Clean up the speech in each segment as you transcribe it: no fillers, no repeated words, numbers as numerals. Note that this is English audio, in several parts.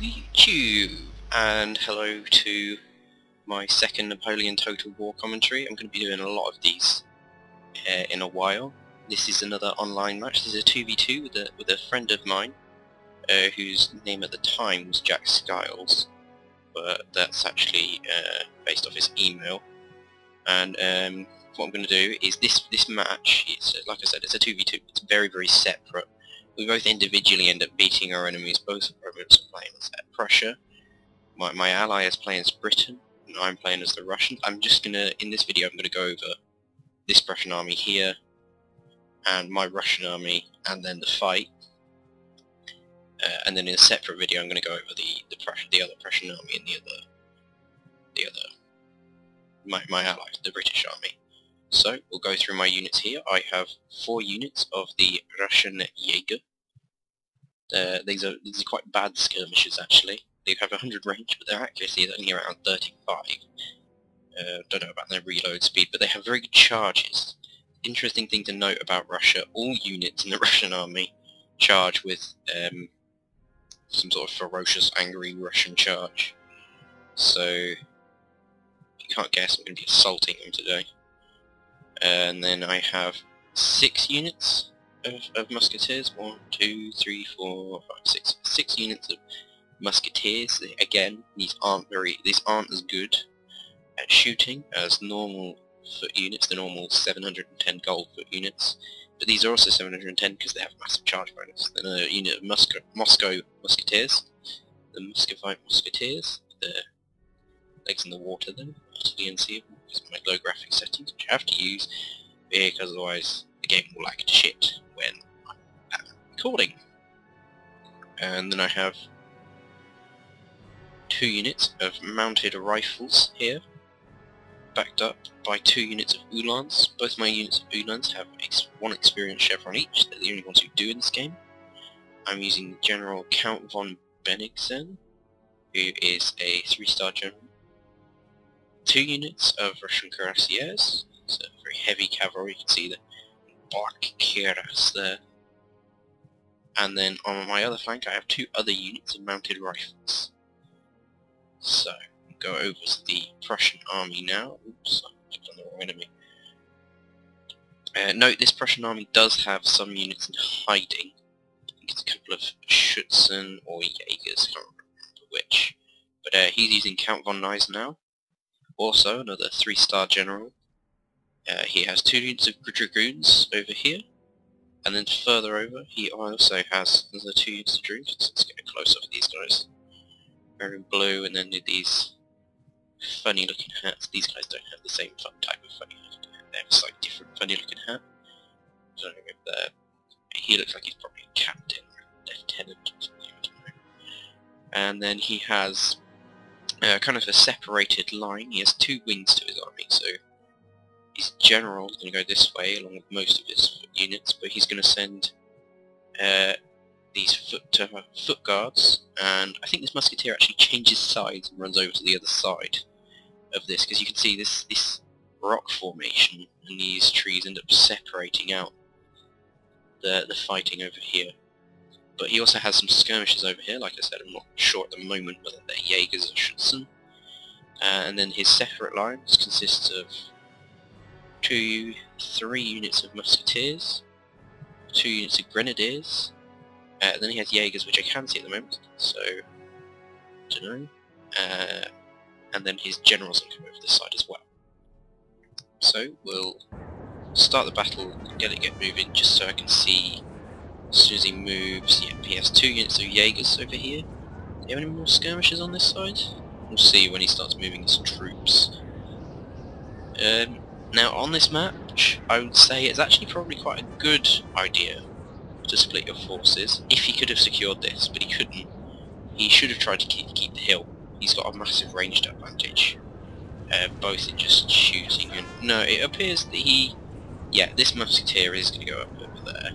YouTube, and hello to my second Napoleon Total War commentary. I'm going to be doing a lot of these in a while. This is another online match. This is a 2v2 with a friend of mine, whose name at the time was Jack Skiles, but that's actually based off his email. And what I'm going to do is this match, it's, like I said, it's a 2v2. It's very, very separate. We both individually end up beating our enemies. Both opponents are playing as Prussia. My ally is playing as Britain, and I'm playing as the Russians. I'm just gonna, in this video, I'm gonna go over this Prussian army here, and my Russian army, and then the fight. And then in a separate video, I'm gonna go over the other Prussian army and my ally, the British army. So we'll go through my units here. I have 4 units of the Russian Jaeger. These are quite bad skirmishers actually. They have 100 range, but their accuracy is only around 35. Don't know about their reload speed, but they have very good charges. Interesting thing to note about Russia: all units in the Russian army charge with some sort of ferocious, angry Russian charge. So if you can't guess, I'm going to be assaulting them today. And then I have 6 units of musketeers. 1, 2, 3, 4, 5, 6. 6 units of musketeers. Again, these aren't as good at shooting as normal foot units, the normal 710 gold foot units. But these are also 710 because they have a massive charge bonus. Then a unit of Moscow musketeers, the Muscovite musketeers, the legs in the water then, utterly unseeable because of my low graphic settings, which I have to use because otherwise the game will lag to shit when I'm recording. And then I have 2 units of mounted rifles here, backed up by 2 units of Uhlans. Both my units of Uhlans have 1 experience chevron each. They're the only ones who do in this game. I'm using General Count von Bennigsen, who is a 3-star general. 2 units of Russian cuirassiers, so very heavy cavalry. You can see the black cuirass there. And then on my other flank I have 2 other units of mounted rifles. So, go over to the Prussian army now. Oops, I clicked on the wrong enemy. Note, this Prussian army does have some units in hiding. I think it's a couple of Schutzen or Jaegers, I can't remember which. But he's using Count von Neisen now. Also, another 3-star general. He has 2 units of dragoons over here, and then further over, he also has another 2 units of dragoons. Let's get a close-up of these guys. They're in blue, and then these funny-looking hats. These guys don't have the same type of funny-looking hat. They have a slightly different funny-looking hat. I don't know if they're... He looks like he's probably a captain or a lieutenant or something. I don't know. And then he has kind of a separated line. He has 2 wings to his army, so his general is going to go this way along with most of his units, but he's going to send these foot guards, and I think this musketeer actually changes sides and runs over to the other side of this, because you can see this rock formation and these trees end up separating out the fighting over here. But he also has some skirmishes over here. Like I said, I'm not sure at the moment whether they're Jaegers or Schutzen. And then his separate lines consists of 3 units of musketeers, 2 units of grenadiers, then he has Jaegers, which I can see at the moment, so I don't know. And then his generals will come over this side as well. So we'll start the battle, get moving, just so I can see as soon as he moves. Yeah, he has 2 units of Jaegers over here. Do you have any more skirmishes on this side? We'll see when he starts moving his troops. Now on this match, I would say it's actually probably quite a good idea to split your forces, if he could have secured this, but he couldn't. He should have tried to keep the hill. He's got a massive ranged advantage, both in just shooting and... No, it appears that yeah, this musketeer is going to go up over there,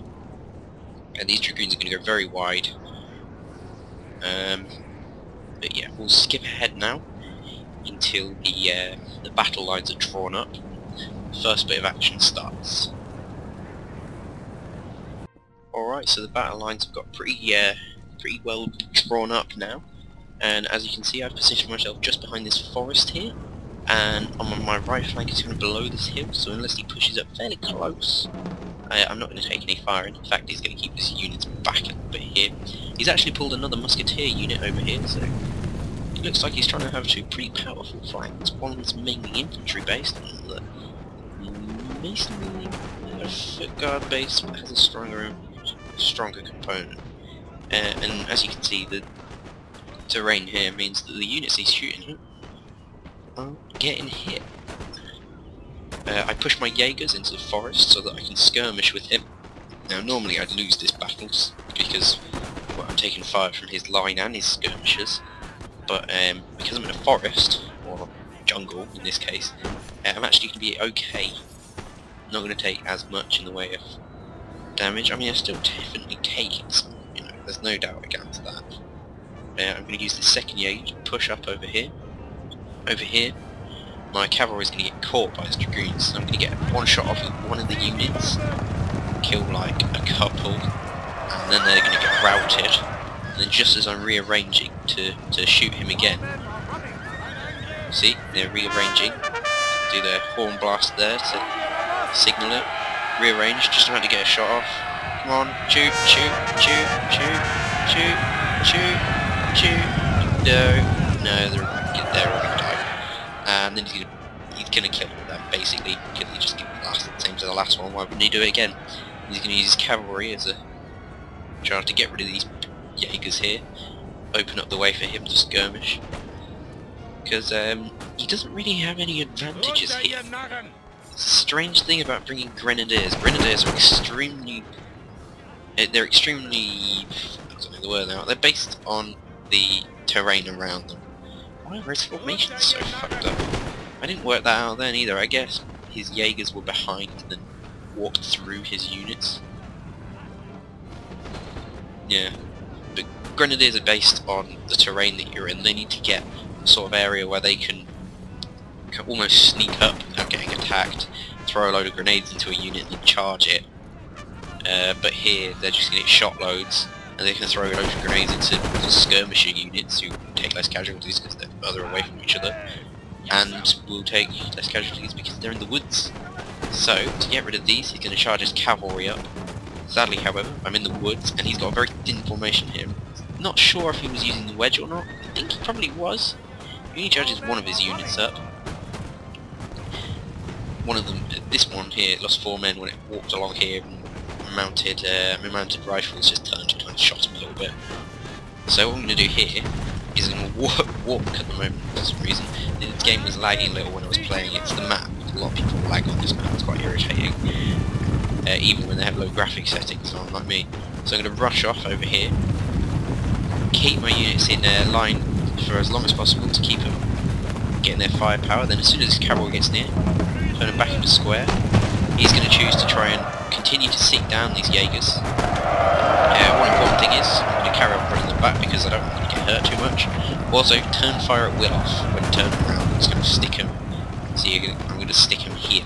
and these dragoons are going to go very wide. But yeah, we'll skip ahead now until the battle lines are drawn up. The first bit of action starts. Alright, so the battle lines have got pretty well drawn up now. and as you can see I've positioned myself just behind this forest here, and on my right flank is kind of below this hill, so unless he pushes up fairly close, I'm not going to take any fire, and in fact he's going to keep his units back a little bit here. He's actually pulled another musketeer unit over here, so it looks like he's trying to have two pretty powerful flanks. One's mainly infantry based, and the masonry foot guard base has a stronger component. And as you can see, the terrain here means that the units he's shooting are getting hit. I push my Jaegers into the forest so that I can skirmish with him. Now normally I'd lose this battle because I'm taking fire from his line and his skirmishers, but because I'm in a forest, or jungle in this case, I'm actually going to be okay. Not going to take as much in the way of damage. I mean, I'm still definitely taking some, you know, there's no doubt against that. I'm going to use the second Jaeger to push up over here. Over here, my cavalry is going to get caught by his dragoons, so I'm going to get one shot off with one of the units, kill like a couple, and then they're going to get routed, and then just as I'm rearranging to shoot him again, see, they're rearranging, do their horn blast there to signal it, rearrange, just about to get a shot off, come on, shoot, shoot, shoot, shoot, shoot, shoot, shoot, no, they're all going to die. And then he's gonna kill him with that, basically, because he just lasted the same as the last one. Why wouldn't he do it again? He's gonna use his cavalry as a try to get rid of these Jaegers here, open up the way for him to skirmish, because he doesn't really have any advantages here. It's a strange thing about bringing grenadiers. Grenadiers are extremely, I don't know the word now. They're based on the terrain around them. Why are his formations so fucked up? I didn't work that out then either. I guess his Jaegers were behind and then walked through his units. Yeah. But Grenadiers are based on the terrain that you're in. They need to get a sort of area where they can almost sneak up without getting attacked, throw a load of grenades into a unit and charge it. But here they're just going to get shot loads, and they can throw a load of grenades into skirmisher units who take less casualties because they're further away from each other, and will take less casualties because they're in the woods. So, to get rid of these, he's going to charge his cavalry up. Sadly, however, I'm in the woods, and he's got a very thin formation here. Not sure if he was using the wedge or not. I think he probably was. He only charges one of his units up. One of them, this one here, lost 4 men when it walked along here, and mounted rifles just turned and kind of shot him a little bit. So what I'm going to do here is I'm going to walk at the moment for some reason. The game was lagging a little when I was playing it. It's the map. A lot of people lag on this map. It's quite irritating. Even when they have low graphic settings, like me. So I'm going to rush off over here. Keep my units in line for as long as possible to keep them getting their firepower. Then as soon as his cavalry gets near, turn them back into square. He's going to choose to try and continue to seek down these Jaegers. One important thing is, I'm going to carry on running them back because I don't want them to get hurt too much. Also, turn fire at will off when turning around. I'm just going to stick him. See, I'm going to stick him here.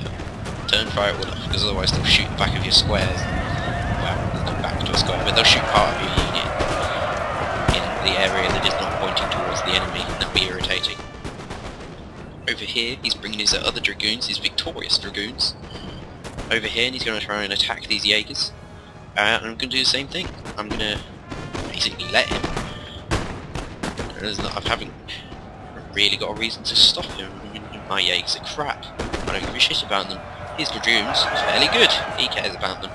Turn fire at will off, because otherwise they'll shoot the back of your squares. Well, not back to a square, but they'll shoot part of your unit in the area that is not pointing towards the enemy, and that'll be irritating. Over here, he's bringing his other dragoons, his victorious dragoons, over here, and he's going to try and attack these Jaegers. And I'm going to do the same thing. I'm going to basically let him. I haven't really got a reason to stop him. My Jaegers are crap. I don't give a shit about them. His dragoons are fairly good. He cares about them.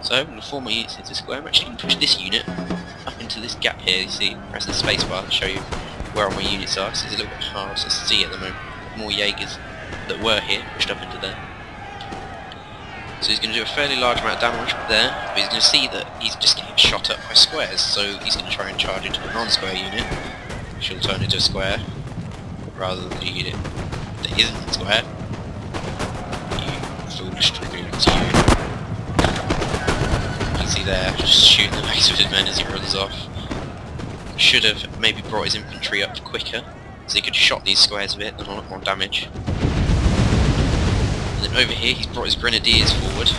So I'm going to form my units into square. I'm actually going to push this unit up into this gap here. You see, press the spacebar to show you where all my units are. So it's a little bit hard to see at the moment. More Jaegers that were here pushed up into there. So he's going to do a fairly large amount of damage there, but he's going to see that he's just getting shot up by squares, so he's going to try and charge into a non-square unit, which will turn into a square, rather than a unit that isn't square. You foolish dragoons, you. You can see there, just shooting the base of his men as he runs off. Should have maybe brought his infantry up quicker, so he could have shot these squares a bit and a lot more damage. Then over here he's brought his grenadiers forward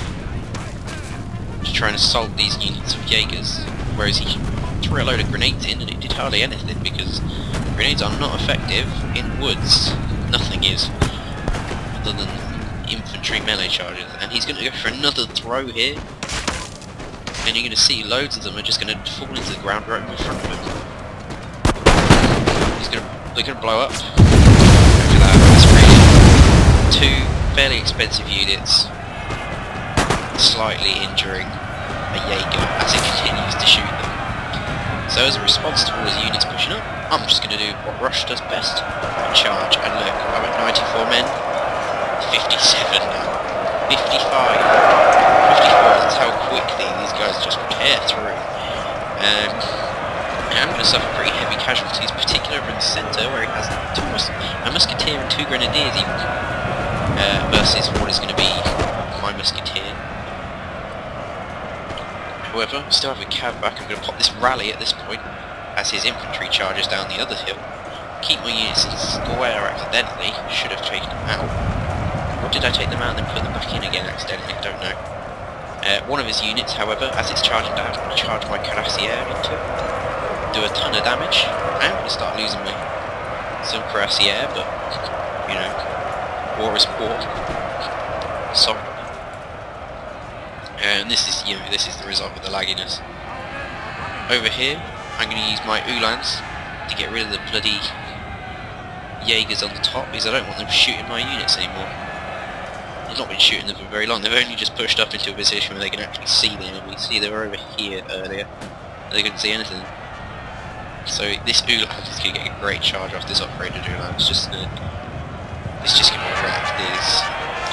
to try and assault these units of Jaegers, whereas he threw a load of grenades in and it did hardly anything because Grenades are not effective in woods. Nothing is, other than infantry melee charges. And he's going to go for another throw here. And you're going to see loads of them are just going to fall into the ground right in front of him. They're going to blow up. Look at that, that's really two fairly expensive units slightly injuring a Jaeger as it continues to shoot them. So as a response to all his units pushing up, I'm just going to do what Rush does best and charge. And look, I'm at 94 men, 57 now, 55, 54, that's how quickly these guys just tear through. And I'm going to suffer pretty heavy casualties, particularly over in the centre where he has a musketeer and 2 grenadiers even, versus what is going to be my musketeer. However, I still have a cav back. I'm going to pop this rally at this point as his infantry charges down the other hill. Keep my units in square accidentally, should have taken them out. Or did I take them out and then put them back in again accidentally? I don't know. One of his units, however, as it's charging down, I'm going to charge my cuirassier into it. Do a ton of damage. I'm going to start losing my some cuirassier, but, you know, war is war. Sorry. And this is, you know, this is the result of the lagginess. Over here, I'm going to use my Uhlans to get rid of the bloody Jaegers on the top, because I don't want them shooting my units anymore. They've not been shooting them for very long. They've only just pushed up into a position where they can actually see the enemy. See, they were over here earlier. They couldn't see anything. So this Uhlan is going to get a great charge off this upgraded Uhlan. It's just going to wreck these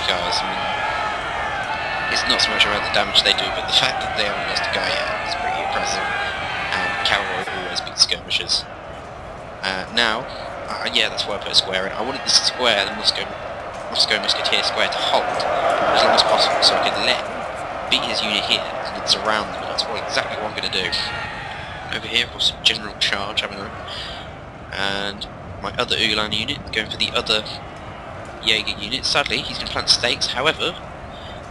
guys. I mean, it's not so much about the damage they do, but the fact that they haven't lost a guy yet is pretty impressive. And cavalry always beat skirmishers. Yeah, that's why I put a square in. I wanted this square, the Moscow Musketeer square, to hold as long as possible, so I could let him beat his unit here and then surround them. And that's exactly what I'm going to do. Over here, of course, a general charge, haven't I? And my other Uhlan unit going for the other Jaeger unit. Sadly, he's going to plant stakes. However,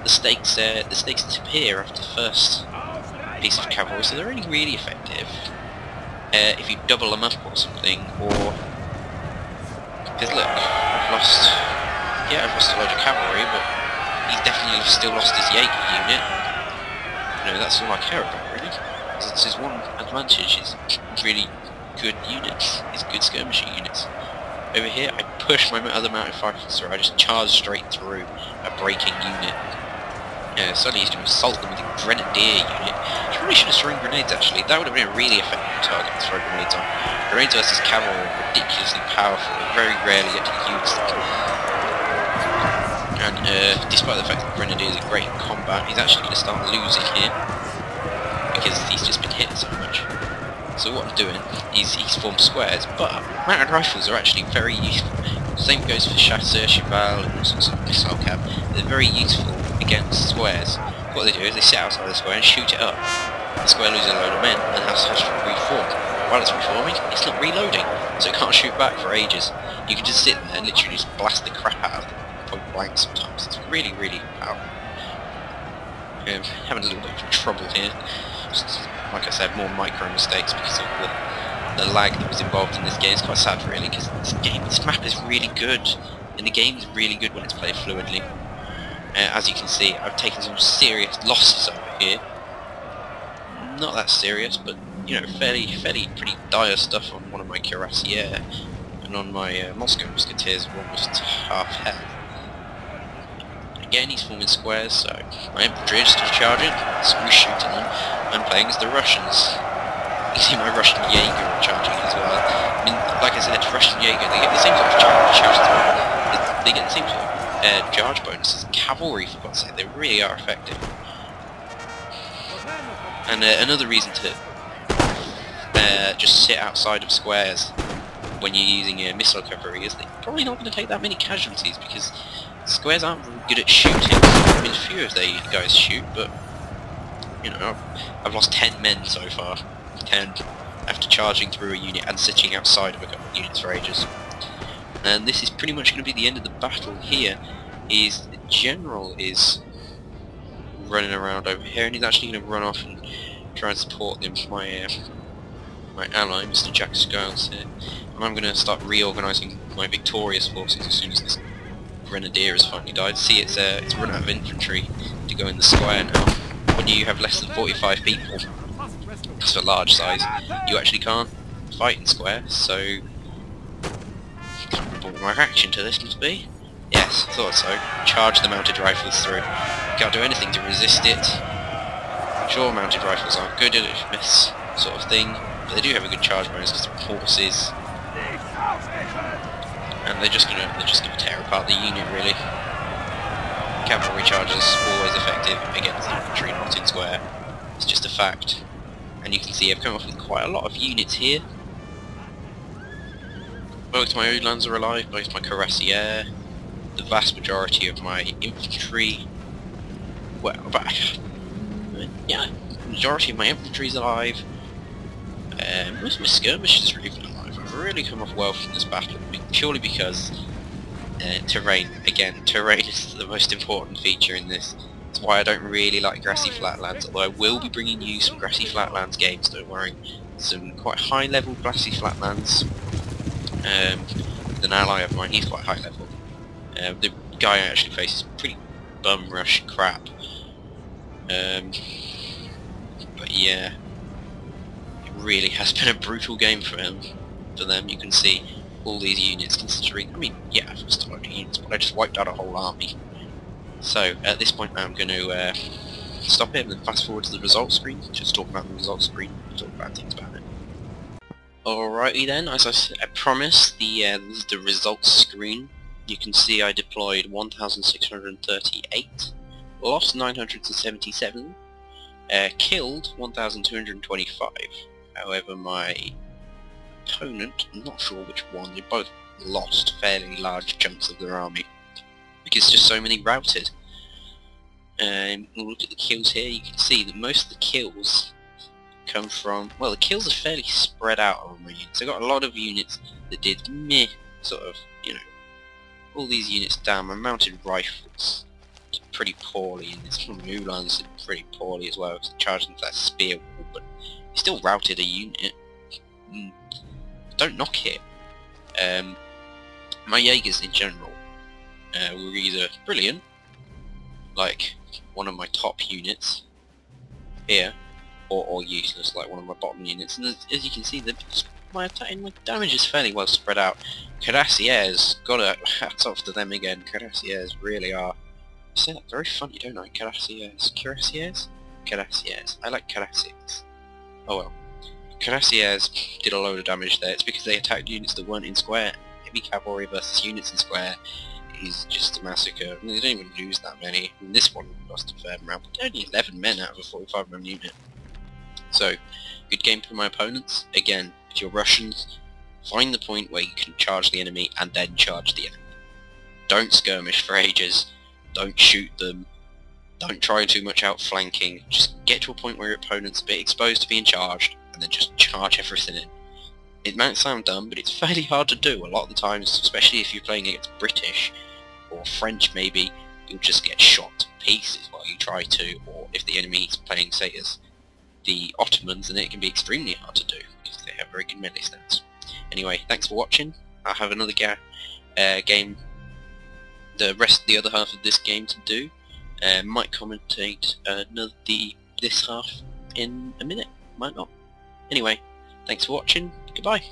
the stakes disappear after the first piece of cavalry, so they're only really effective if you double them up or something. Or because look, I've lost a load of cavalry, but he's definitely still lost his Jaeger unit. You know, that's all I care about really. It's his one advantage is really good units, his good skirmishing units. Over here, I push my other mounted fighter, I just charge straight through a breaking unit. Suddenly he's going to assault them with a grenadier unit. He probably should have thrown grenades actually. That would have been a really effective target to throw grenades on. Grenades versus cavalry are ridiculously powerful. They very rarely get to use them. And despite the fact that grenadiers are great in combat, he's actually going to start losing here because he's just been hit so much. So what I'm doing is he's formed squares, but mounted rifles are actually very useful. The same goes for chasseur, cheval, and all sorts of missile cap. They're very useful against squares. What they do is they sit outside the square and shoot it up. The square loses a load of men and has to reform. While it's reforming, it's not reloading, so it can't shoot back for ages. You can just sit there and literally just blast the crap out of them, point blank sometimes. It's really, really powerful. Having a little bit of trouble here. Just, like I said, more micro mistakes because of the lag that was involved in this game. It's quite sad really, because this map is really good, and the game is really good when it's played fluidly. As you can see, I've taken some serious losses over here. Not that serious, but you know, fairly pretty dire stuff on one of my cuirassiers, and on my Moscow Musketeers of almost half health. Again, he's forming squares, so my infantry is still charging, so we're shooting them. I'm playing as the Russians. You see my Russian Jaeger charging as well. I mean, like I said, Russian Jaeger, they get the same sort of charge they get the same sort of charge bonuses. Cavalry, for God's sake, they really are effective. And another reason to just sit outside of squares when you're using missile cavalry is that you're probably not going to take that many casualties, because squares aren't very good at shooting. I mean, a few of the guys shoot, but you know, I've lost 10 men so far. 10 after charging through a unit and sitting outside of a couple of units for ages. And this is pretty much going to be the end of the battle here. The general is running around over here, and he's actually going to run off and try and support them. My ally, Mr. Jack Skiles here. I'm and I'm going to start reorganising my victorious forces as soon as this grenadier has finally died. See, it's run out of infantry to go in the square now. When you have less than 45 people, that's a large size, you actually can't fight in square, so I can't remember what my reaction to this must be. Yes, I thought so. Charge the mounted rifles through. Can't do anything to resist it. Sure, mounted rifles aren't good at this sort of thing, but they do have a good charge bonus because they're horses, and they're just gonna tear apart the unit really. Cavalry charges always effective against infantry not in square. It's just a fact. And you can see I've come off with quite a lot of units here. Both my Uhlans are alive, both my Cuirassiers, the vast majority of my infantry. Well, yeah, majority of my infantry is alive. Most of my skirmishers are even alive. I've really come off well from this battle, purely because terrain. Again, terrain is the most important feature in this. That's why I don't really like grassy flatlands, although I will be bringing you some grassy flatlands games, don't worry. Some quite high level grassy flatlands. An ally of mine, he's quite high level. The guy I actually face is pretty bum rush crap. But yeah, it really has been a brutal game for him. For them, you can see all these units considering, I mean, yeah, I've lost a lot of units, but I just wiped out a whole army. So, at this point I'm going to stop it and then fast forward to the results screen, just talk about the results screen, talk about things about it. Alrighty then, as I promised, the results screen, you can see I deployed 1,638, lost 977, killed 1,225, however my opponent, I'm not sure which one, they both lost fairly large chunks of their army, because just so many routed. Look at the kills here, you can see that most of the kills come from, well, the kills are fairly spread out on my units. I got a lot of units that did meh, sort of, you know, all these units down. My mounted rifles did pretty poorly, and this from Uhlans did pretty poorly as well, charged into that spear wall, but he still routed a unit. Don't knock it. My Jaegers in general were either brilliant, like one of my top units here, or useless, like one of my bottom units. And as you can see, my damage is fairly well spread out. Cuirassiers, gotta hats off to them again. Cuirassiers really are. I say that very funny, don't I? Cuirassiers, Cuirassiers. I like Cuirassiers. Oh well. Cuirassiers did a load of damage there. It's because they attacked units that weren't in square. Heavy cavalry versus units in square is just a massacre. I mean, they don't even lose that many. And this one lost a fair amount, but only 11 men out of a 45-man unit. So, good game for my opponents. Again, if you're Russians, find the point where you can charge the enemy and then charge the enemy. Don't skirmish for ages. Don't shoot them. Don't try too much outflanking. Just get to a point where your opponent's a bit exposed to being charged, and then just charge everything in. It might sound dumb, but it's fairly hard to do a lot of the times, especially if you're playing against British or French maybe. You'll just get shot to pieces while you try to, or if the enemy's playing, say, as the Ottomans, then it can be extremely hard to do, because they have very good melee stats. Anyway, thanks for watching. I'll have another game, the other half of this game to do. Might commentate this half in a minute, might not. Anyway, thanks for watching, goodbye.